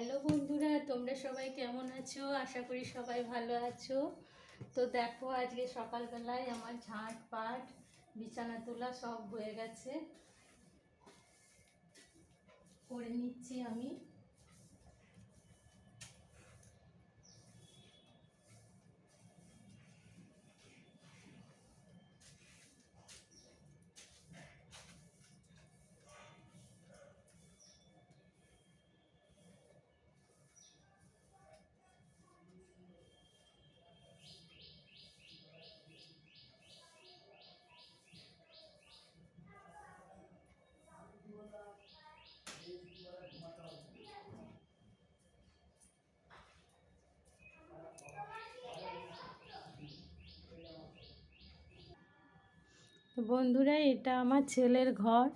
Hello বন্ধুরা, তোমরা সবাই কেমন আছো? আশা করি সবাই ভালো আছো। তো দেখো, আজকে সকালবেলায় আমার ঝাঁট পাট বিছানা তোলা সব হয়ে গেছে, করে নিচ্ছি আমি। তো বন্ধুরা, এটা আমার ছেলের ঘর।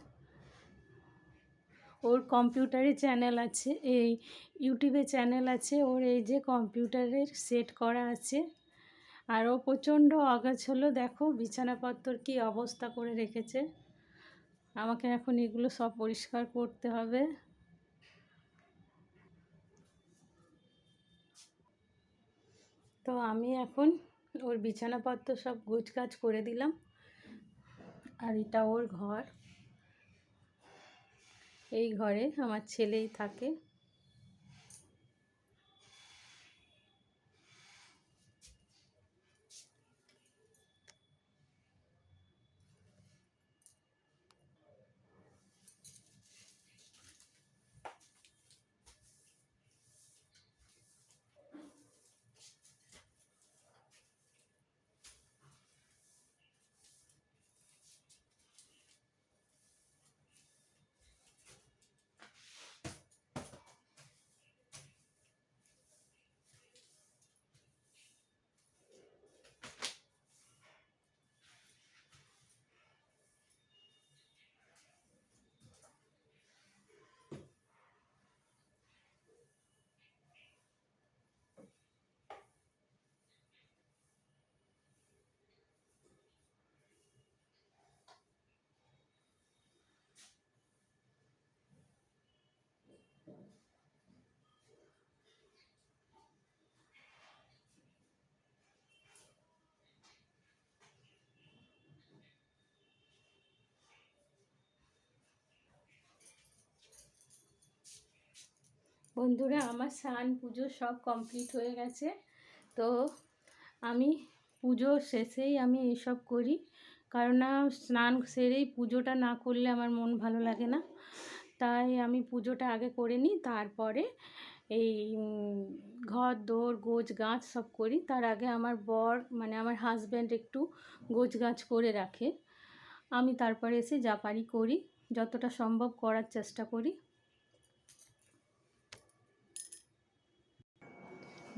ওর কম্পিউটারে চ্যানেল আছে, এই ইউটিউবে চ্যানেল আছে ওর। এই যে কম্পিউটারের সেট করা আছে। আর ও প্রচণ্ড অগাছালো, দেখো বিছানাপত্র কি অবস্থা করে রেখেছে। আমাকে এখন এগুলো সব পরিষ্কার করতে হবে। তো আমি এখন ওর বিছানাপত্র সব গোছগাছ করে দিলাম। আর এটা ওর ঘর, এই ঘরে আমার ছেলেই থাকে। বন্ধুরা, আমার স্নান পুজো সব কমপ্লিট হয়ে গেছে। তো আমি পুজো শেষেই আমি এইসব করি, কারণ না স্নান সেরেই পুজোটা না করলে আমার মন ভালো লাগে না। তাই আমি পুজোটা আগে করে নিই, তারপরে এই ঘর দোর গোছ গাছ সব করি। তার আগে আমার বর মানে আমার হাজব্যান্ড একটু গোছ গাছ করে রাখে। আমি তারপরে এসে যা পারি করি, যতটা সম্ভব করার চেষ্টা করি।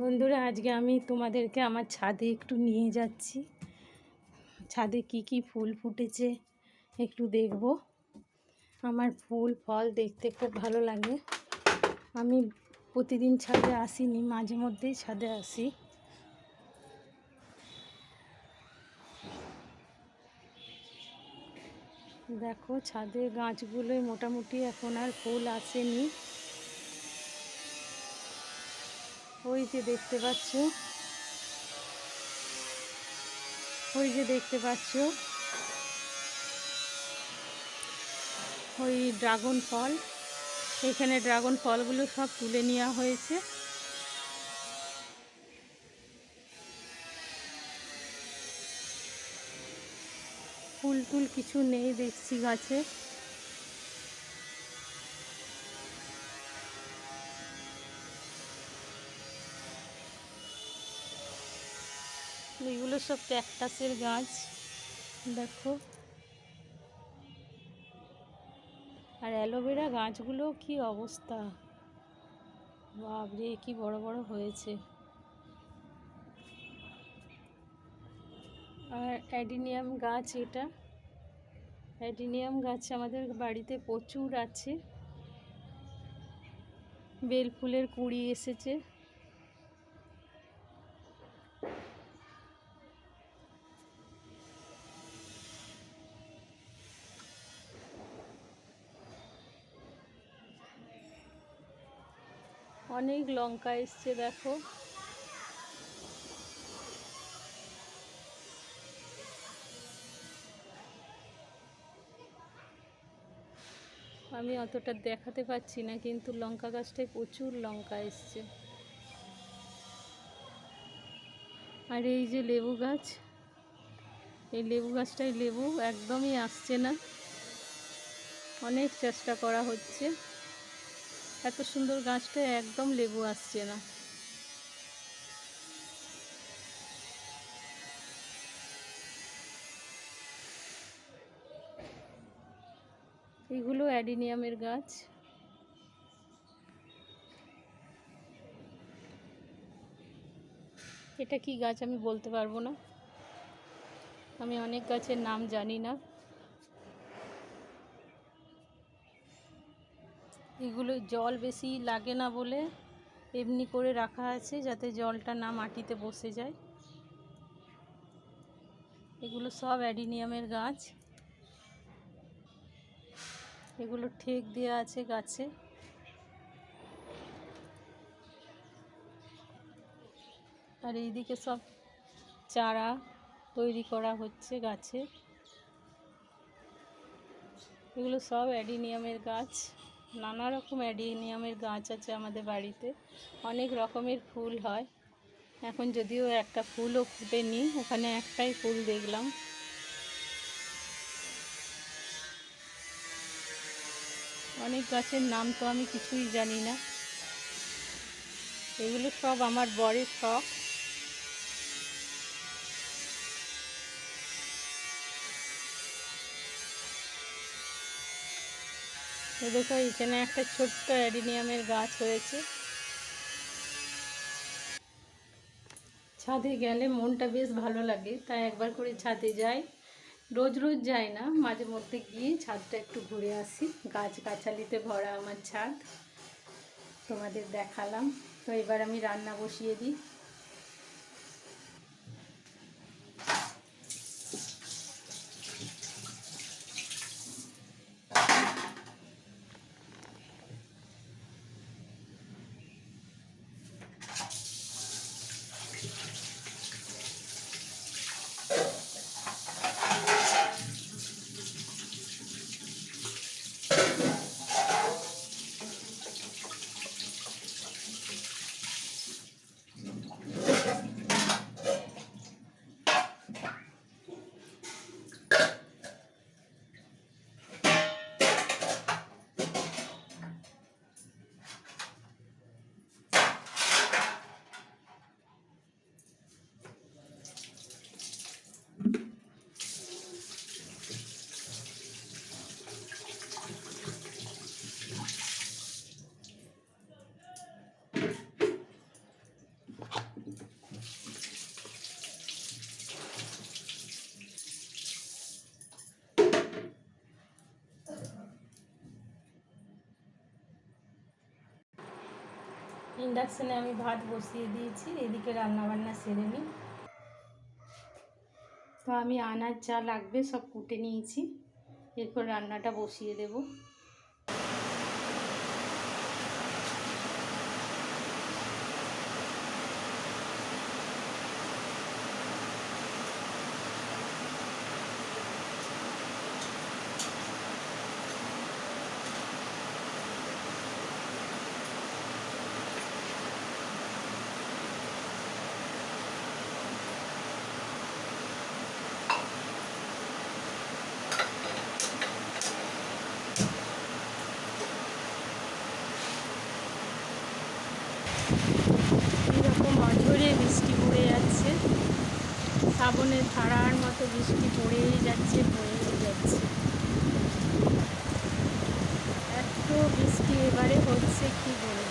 বন্ধুরা, আজকে আমি তোমাদেরকে আমার ছাদে একটু নিয়ে যাচ্ছি। ছাদে কি কি ফুল ফুটেছে একটু দেখব। আমার ফুল ফল দেখতে খুব ভালো লাগে। আমি প্রতিদিন ছাদে আসিনি, মাঝে মধ্যেই ছাদে আসি। দেখো, ছাদে গাছগুলোয় মোটামুটি এখন আর ফুল আসেনি। ওই যে দেখতে পাচ্ছ, ওই যে দেখতে পাচ্ছ ওই ড্রাগন ফল। এখানে ড্রাগন ফলগুলো সব তুলে নেওয়া হয়েছে। ফুল টুল কিছু নেই দেখছি গাছে। এগুলো সব ক্যাকটাসের গাছ, দেখো। আর অ্যালোভেরা গাছগুলো কি অবস্থা, বাপরে কি বড় বড় হয়েছে। আর অ্যাডিনিয়াম গাছ, এটা অ্যাডিনিয়াম গাছ আমাদের বাড়িতে প্রচুর আছে। বেল ফুলের কুঁড়ি এসেছে। অনেক লঙ্কা এসছে দেখো। আমি অতটা দেখাতে পাচ্ছি না, কিন্তু লঙ্কা গাছটায় প্রচুর লঙ্কা এসছে। আর এই যে লেবু গাছ, এই লেবু গাছটায় লেবু একদমই আসছে না, অনেক চেষ্টা করা হচ্ছে, এত সুন্দর গাছটায় একদম লেবু আসছে না। এগুলো অ্যাডিনিয়ামের গাছ। এটা কি গাছ আমি বলতে পারবো না, আমি অনেক গাছের নাম জানি না। এগুলো জল বেশি লাগে না বলে এমনি করে রাখা আছে, যাতে জলটা না মাটিতে বসে যায়। এগুলো সব অ্যাডিনিয়ামের গাছ। এগুলো ঠেক দেওয়া আছে গাছে। আর এইদিকে সব চারা তৈরি করা হচ্ছে গাছে। এগুলো সব অ্যাডিনিয়ামের গাছ। নানা রকম অ্যাডিনিয়ামের গাছ আছে আমাদের বাড়িতে, অনেক রকমের ফুল হয়। এখন যদিও একটা ফুলও ফুটেনি, ওখানে একটাই ফুল দেখলাম। অনেক গাছের নাম তো আমি কিছুই জানি না। এগুলো সব আমার বরের শখ। দেখো এখানে একটা ছোট্ট অ্যাডিনিয়ামের গাছ হয়েছে। ছাদে গেলে মনটা বেশ ভালো লাগে, তাই একবার করে ছাদে যাই। রোজ রোজ যাই না, মাঝে মধ্যে গিয়ে ছাদটা একটু ঘুরে আসি। গাছগাছালিতে ভরা আমার ছাদ, তোমাদের দেখালাম। তো এবার আমি রান্না বসিয়ে দিই। ইন্ডাকশানে আমি ভাত বসিয়ে দিয়েছি, এদিকে রান্নাবান্না সেরে নিই। তো আমি আনাজ যা লাগবে সব কুটে নিয়েছি, এরপর রান্নাটা বসিয়ে দেব। এরকম অঝরে বৃষ্টি পড়ে যাচ্ছে, শ্রাবণের ধারার মতো বৃষ্টি পড়েই যাচ্ছে, পড়েই যাচ্ছে। এত বৃষ্টি এবারে হচ্ছে কি বলবো।